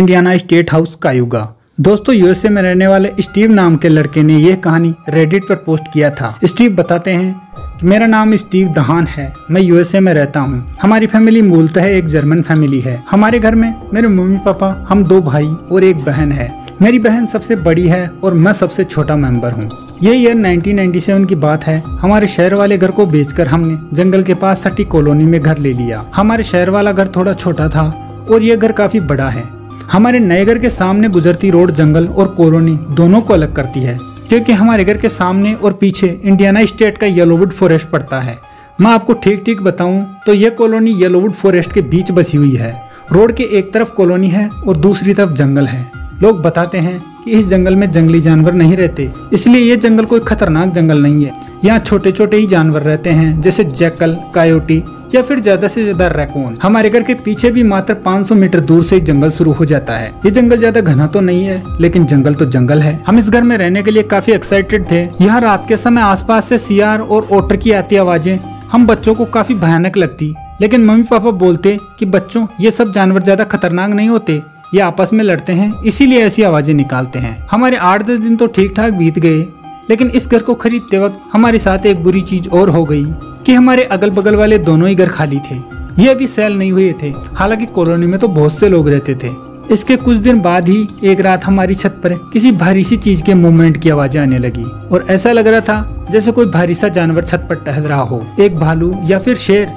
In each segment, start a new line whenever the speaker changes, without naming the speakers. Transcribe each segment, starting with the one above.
Indiana state house कायुगा। दोस्तों, USA में रहने वाले स्टीव नाम के लड़के ने यह कहानी रेडिट पर पोस्ट किया था। स्टीव बताते हैं कि मेरा नाम स्टीव दहान है, मैं यूएसए में रहता हूँ। हमारी फैमिली मूलतः एक जर्मन फैमिली है। हमारे घर में मेरे मम्मी पापा, हम 2 भाई और एक बहन है। मेरी बहन सबसे बड़ी है और मैं सबसे छोटा मेंबर हूँ। ये ईयर 1997 की बात है। हमारे शहर वाले घर को बेचकर हमने जंगल के पास सटी कॉलोनी में घर ले लिया। हमारे शहर वाला घर थोड़ा छोटा था और ये घर काफी बड़ा है। हमारे नए घर के सामने गुजरती रोड जंगल और कॉलोनी दोनों को अलग करती है, क्योंकि हमारे घर के सामने और पीछे इंडियाना स्टेट का येलोवुड फॉरेस्ट पड़ता है। मैं आपको ठीक बताऊं तो यह कॉलोनी येलोवुड फॉरेस्ट के बीच बसी हुई है। रोड के एक तरफ कॉलोनी है और दूसरी तरफ जंगल है। लोग बताते हैं कि इस जंगल में जंगली जानवर नहीं रहते, इसलिए ये जंगल कोई खतरनाक जंगल नहीं है। यहाँ छोटे छोटे ही जानवर रहते हैं, जैसे जैकल, कायोटी या फिर ज्यादा से ज्यादा रैकून। हमारे घर के पीछे भी मात्र 500 मीटर दूर से जंगल शुरू हो जाता है। ये जंगल ज्यादा घना तो नहीं है, लेकिन जंगल तो जंगल है। हम इस घर में रहने के लिए काफी एक्साइटेड थे। यहाँ रात के समय आसपास से सियार और ओटर की आती आवाजें हम बच्चों को काफी भयानक लगती, लेकिन मम्मी पापा बोलते कि बच्चों, ये सब जानवर ज्यादा खतरनाक नहीं होते, ये आपस में लड़ते हैं, इसीलिए ऐसी आवाजें निकालते हैं। हमारे 8-10 दिन तो ठीक ठाक बीत गए, लेकिन इस घर को खरीदते वक्त हमारे साथ एक बुरी चीज और हो गई कि हमारे अगल बगल वाले दोनों ही घर खाली थे। ये अभी सेल नहीं हुए थे। हालांकि कॉलोनी में तो बहुत से लोग रहते थे। इसके कुछ दिन बाद ही एक रात हमारी छत पर किसी भारी सी चीज के मूवमेंट की आवाजें आने लगी और ऐसा लग रहा था जैसे कोई भारी सा जानवर छत पर टहल रहा हो, एक भालू या फिर शेर।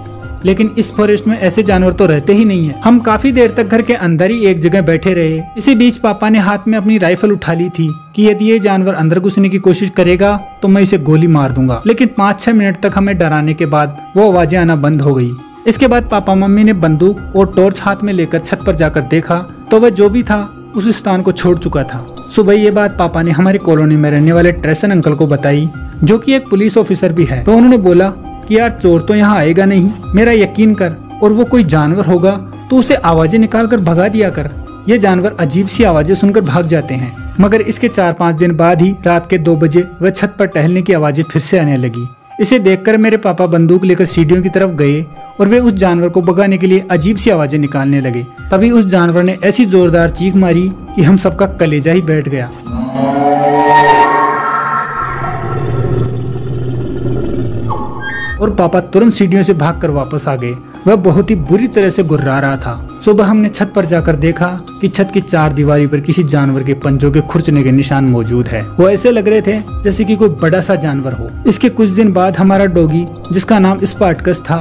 लेकिन इस फॉरेस्ट में ऐसे जानवर तो रहते ही नहीं है। हम काफी देर तक घर के अंदर ही एक जगह बैठे रहे। इसी बीच पापा ने हाथ में अपनी राइफल उठा ली थी कि यदि ये जानवर अंदर घुसने की कोशिश करेगा तो मैं इसे गोली मार दूंगा। लेकिन 5-6 मिनट तक हमें डराने के बाद वो आवाजें आना बंद हो गई। इसके बाद पापा मम्मी ने बंदूक और टॉर्च हाथ में लेकर छत पर जाकर देखा तो वह जो भी था उस स्थान को छोड़ चुका था। सुबह ये बात पापा ने हमारी कॉलोनी में रहने वाले ट्रेसन अंकल को बताई, जो कि एक पुलिस ऑफिसर भी है। तो उन्होंने बोला कि यार, चोर तो यहाँ आएगा नहीं, मेरा यकीन कर, और वो कोई जानवर होगा तो उसे आवाजें निकाल कर भगा दिया कर। ये जानवर अजीब सी आवाजें सुनकर भाग जाते हैं। मगर इसके 4-5 दिन बाद ही रात के 2 बजे वह छत पर टहलने की आवाजें फिर से आने लगी। इसे देखकर मेरे पापा बंदूक लेकर सीढ़ियों की तरफ गए और वे उस जानवर को भगाने के लिए अजीब सी आवाजें निकालने लगे। तभी उस जानवर ने ऐसी जोरदार चीख मारी कि हम सबका कलेजा ही बैठ गया। और पापा तुरंत सीढ़ियों से भागकर वापस आ गए। वह बहुत ही बुरी तरह से गुर्रा रहा था। सुबह हमने छत पर जाकर देखा कि छत की 4 दीवारी पर किसी जानवर के पंजों के खुरचने के निशान मौजूद है। वो ऐसे लग रहे थे जैसे कि कोई बड़ा सा जानवर हो। इसके कुछ दिन बाद हमारा डॉगी, जिसका नाम स्पार्टकस था,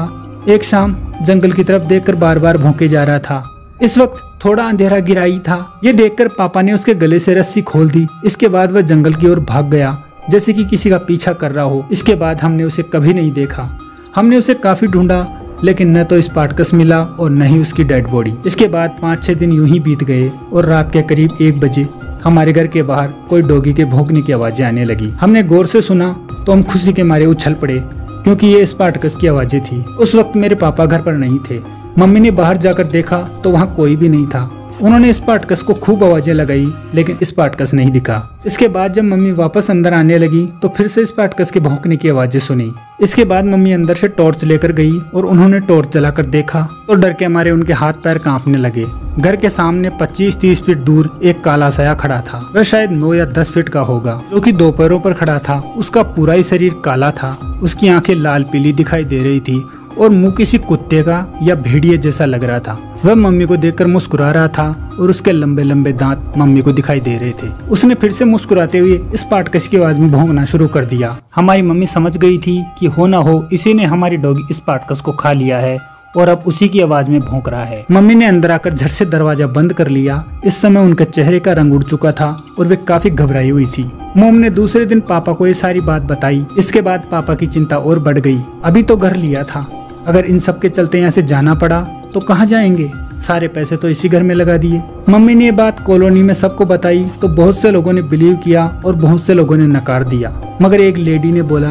एक शाम जंगल की तरफ देखकर बार बार भौंके जा रहा था। इस वक्त थोड़ा अंधेरा गिराई था। ये देखकर पापा ने उसके गले से रस्सी खोल दी। इसके बाद वह जंगल की ओर भाग गया, जैसे कि किसी का पीछा कर रहा हो। इसके बाद हमने उसे कभी नहीं देखा। हमने उसे काफी ढूंढा, लेकिन न तो स्पार्टकस मिला और न ही उसकी डेड बॉडी। इसके बाद 5-6 दिन यूं ही बीत गए और रात के करीब 1 बजे हमारे घर के बाहर कोई डॉगी के भौंकने की आवाजें आने लगी। हमने गौर से सुना तो हम खुशी के मारे उछल पड़े, क्योंकि ये स्पार्टकस की आवाजें थी। उस वक्त मेरे पापा घर पर नहीं थे। मम्मी ने बाहर जाकर देखा तो वहाँ कोई भी नहीं था। उन्होंने स्पार्टकस को खूब आवाजें लगाई, लेकिन स्पार्टकस नहीं दिखा। इसके बाद जब मम्मी वापस अंदर आने लगी तो फिर से स्पार्टकस के भौंकने की आवाजें सुनी। इसके बाद मम्मी अंदर से टॉर्च लेकर गई और उन्होंने टॉर्च जलाकर देखा तो डर के मारे उनके हाथ पैर कांपने लगे। घर के सामने 25-30 फीट दूर एक काला साया खड़ा था। वह शायद 9 या 10 फीट का होगा, जो कि 2 पैरों पर खड़ा था। उसका पूरा ही शरीर काला था। उसकी आंखें लाल पीली दिखाई दे रही थी और मुंह किसी कुत्ते का या भेड़िए जैसा लग रहा था। वह मम्मी को देखकर मुस्कुरा रहा था और उसके लंबे लंबे दांत मम्मी को दिखाई दे रहे थे। उसने फिर से मुस्कुराते हुए स्पार्टकस की आवाज में भौंकना शुरू कर दिया। हमारी मम्मी समझ गई थी कि हो ना हो इसी ने हमारी डॉगी स्पार्टकस को खा लिया है और अब उसी की आवाज में भौंक रहा है। मम्मी ने अंदर आकर झट से दरवाजा बंद कर लिया। इस समय उनके चेहरे का रंग उड़ चुका था और वे काफी घबराई हुई थी। मोम ने दूसरे दिन पापा को ये सारी बात बताई। इसके बाद पापा की चिंता और बढ़ गई। अभी तो घर लिया था, अगर इन सब के चलते यहाँ से जाना पड़ा तो कहाँ जाएंगे? सारे पैसे तो इसी घर में लगा दिए। मम्मी ने ये बात कॉलोनी में सबको बताई तो बहुत से लोगों ने बिलीव किया और बहुत से लोगों ने नकार दिया। मगर एक लेडी ने बोला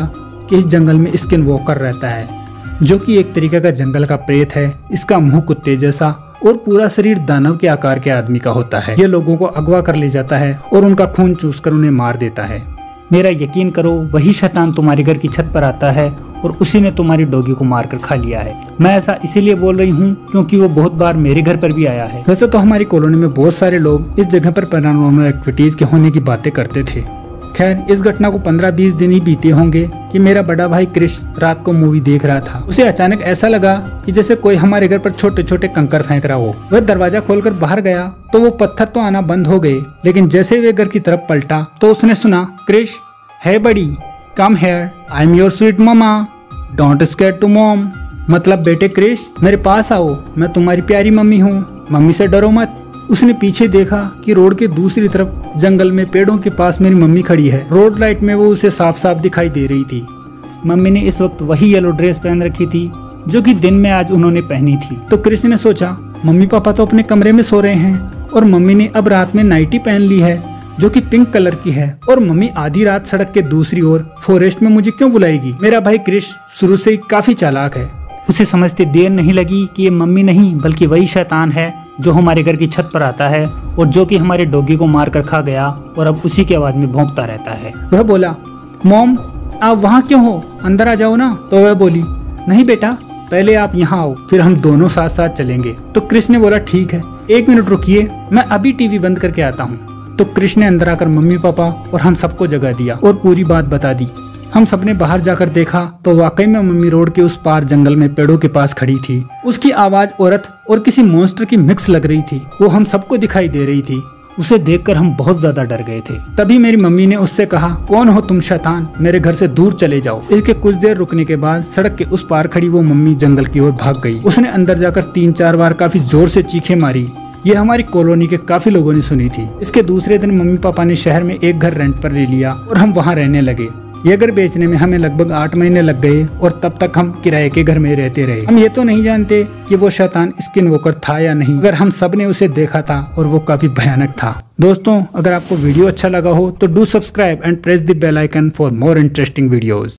कि इस जंगल में स्किन वॉकर रहता है, जो कि एक तरीके का जंगल का प्रेत है। इसका मुंह कुत्ते जैसा और पूरा शरीर दानव के आकार के आदमी का होता है। ये लोगों को अगवा कर ले जाता है और उनका खून चूसकर उन्हें मार देता है। मेरा यकीन करो, वही शैतान तुम्हारे घर की छत पर आता है और उसी ने तुम्हारी डॉगी को मारकर खा लिया है। मैं ऐसा इसीलिए बोल रही हूँ क्योंकि वो बहुत बार मेरे घर पर भी आया है। वैसे तो हमारी कॉलोनी में बहुत सारे लोग इस जगह पर पैरानॉर्मल एक्टिविटीज के होने की बातें करते थे। खैर, इस घटना को 15-20 दिन ही बीते होंगे कि मेरा बड़ा भाई क्रिश रात को मूवी देख रहा था। उसे अचानक ऐसा लगा कि जैसे कोई हमारे घर पर छोटे छोटे कंकर फेंक रहा हो। वह दरवाजा खोलकर बाहर गया तो वो पत्थर तो आना बंद हो गए, लेकिन जैसे वे घर की तरफ पलटा तो उसने सुना, क्रिश, है बड़ी, come here, I am your sweet mama, don't scare to mom. मतलब बेटे क्रिश, मेरे पास आओ, मैं तुम्हारी प्यारी मम्मी हूँ, मम्मी से डरो मत। उसने पीछे देखा कि रोड के दूसरी तरफ जंगल में पेड़ों के पास मेरी मम्मी खड़ी है। रोड लाइट में वो उसे साफ साफ दिखाई दे रही थी। मम्मी ने इस वक्त वही येलो ड्रेस पहन रखी थी जो कि दिन में आज उन्होंने पहनी थी। तो क्रिस ने सोचा, मम्मी पापा तो अपने कमरे में सो रहे हैं और मम्मी ने अब रात में नाइटी पहन ली है जो कि पिंक कलर की है, और मम्मी आधी रात सड़क के दूसरी ओर फॉरेस्ट में मुझे क्यों बुलाएगी। मेरा भाई क्रिश शुरू से ही काफी चालाक है। उसे समझते देर नहीं लगी कि ये मम्मी नहीं बल्कि वही शैतान है जो हमारे घर की छत पर आता है और जो कि हमारे डॉगी को मार कर खा गया और अब उसी की आवाज में भौंकता रहता है। वह बोला, मॉम आप वहाँ क्यों हो, अंदर आ जाओ ना। तो वह बोली, नहीं बेटा, पहले आप यहाँ आओ, फिर हम दोनों साथ साथ चलेंगे। तो क्रिश ने बोला, ठीक है, 1 मिनट रुकिए, मैं अभी टीवी बंद करके आता हूँ। तो क्रिश ने अंदर आकर मम्मी पापा और हम सबको जगह दिया और पूरी बात बता दी। हम सबने बाहर जाकर देखा तो वाकई में मम्मी रोड के उस पार जंगल में पेड़ों के पास खड़ी थी। उसकी आवाज औरत और किसी मॉन्स्टर की मिक्स लग रही थी। वो हम सबको दिखाई दे रही थी। उसे देखकर हम बहुत ज्यादा डर गए थे। तभी मेरी मम्मी ने उससे कहा, कौन हो तुम शैतान, मेरे घर से दूर चले जाओ। इसके कुछ देर रुकने के बाद सड़क के उस पार खड़ी वो मम्मी जंगल की ओर भाग गई। उसने अंदर जाकर 3-4 बार काफी जोर से चीखें मारी। ये हमारी कॉलोनी के काफी लोगों ने सुनी थी। इसके दूसरे दिन मम्मी पापा ने शहर में एक घर रेंट पर ले लिया और हम वहाँ रहने लगे। ये घर बेचने में हमें लगभग 8 महीने लग गए और तब तक हम किराए के घर में रहते रहे। हम ये तो नहीं जानते कि वो शैतान स्किन वॉकर था या नहीं, अगर हम सब ने उसे देखा था और वो काफी भयानक था। दोस्तों, अगर आपको वीडियो अच्छा लगा हो तो do subscribe and press the bell icon for more interesting videos.